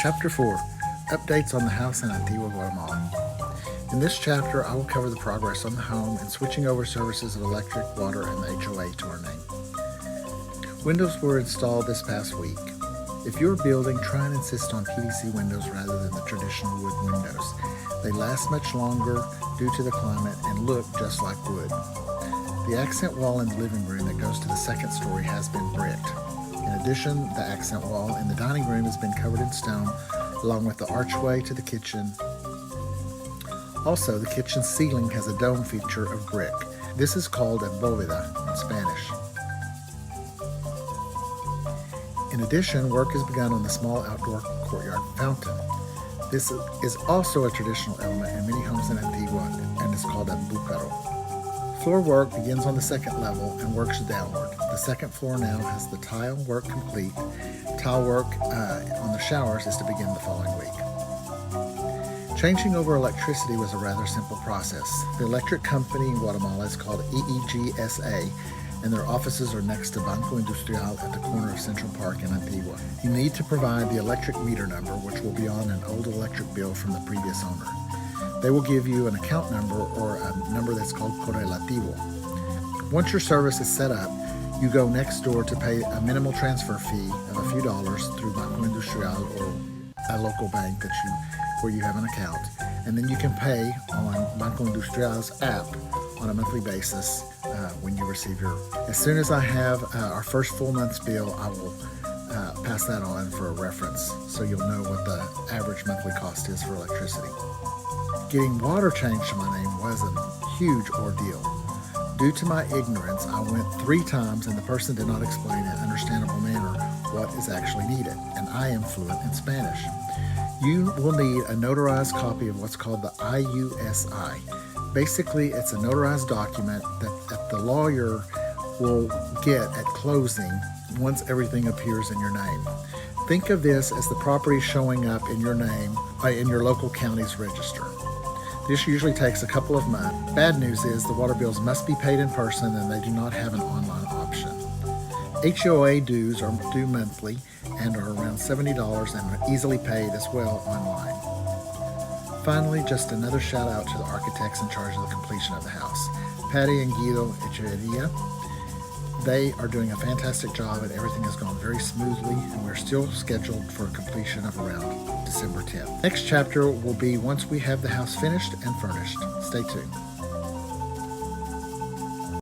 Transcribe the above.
Chapter 4, Updates on the House in Antigua Guatemala. In this chapter, I will cover the progress on the home and switching over services of electric, water, and the HOA to our name. Windows were installed this past week. If you're building, try and insist on PVC windows rather than the traditional wood windows. They last much longer due to the climate and look just like wood. The accent wall in the living room that goes to the second story has been bricked. In addition, the accent wall in the dining room has been covered in stone, along with the archway to the kitchen. Also, the kitchen ceiling has a dome feature of brick. This is called a bóveda in Spanish. In addition, work has begun on the small outdoor courtyard fountain. This is also a traditional element in many homes in Antigua and is called a bucaro. Floor work begins on the second level and works downward. The second floor now has the tile work complete. Tile work on the showers is to begin the following week. Changing over electricity was a rather simple process. The electric company in Guatemala is called EEGSA, and their offices are next to Banco Industrial at the corner of Central Park in Antigua. You need to provide the electric meter number, which will be on an old electric bill from the previous owner. They will give you an account number or a number that's called correlativo. Once your service is set up, you go next door to pay a minimal transfer fee of a few dollars through Banco Industrial or a local bank where you have an account. And then you can pay on Banco Industrial's app on a monthly basis when you receive your. As soon as I have our first full month's bill, I will pass that on for a reference so you'll know what the average monthly cost is for electricity. Getting water changed to my name was a huge ordeal. Due to my ignorance, I went 3 times and the person did not explain in an understandable manner what is actually needed, and I am fluent in Spanish. You will need a notarized copy of what's called the IUSI. Basically, it's a notarized document that the lawyer will get at closing once everything appears in your name. Think of this as the property showing up in your name in your local county's register. This usually takes a couple of months. Bad news is the water bills must be paid in person and they do not have an online option. HOA dues are due monthly and are around $70 and are easily paid as well online. Finally, just another shout out to the architects in charge of the completion of the house, Patty and Guido Echeverria. They are doing a fantastic job and everything has gone very smoothly, and we're still scheduled for completion of around December 10th. Next chapter will be once we have the house finished and furnished. Stay tuned.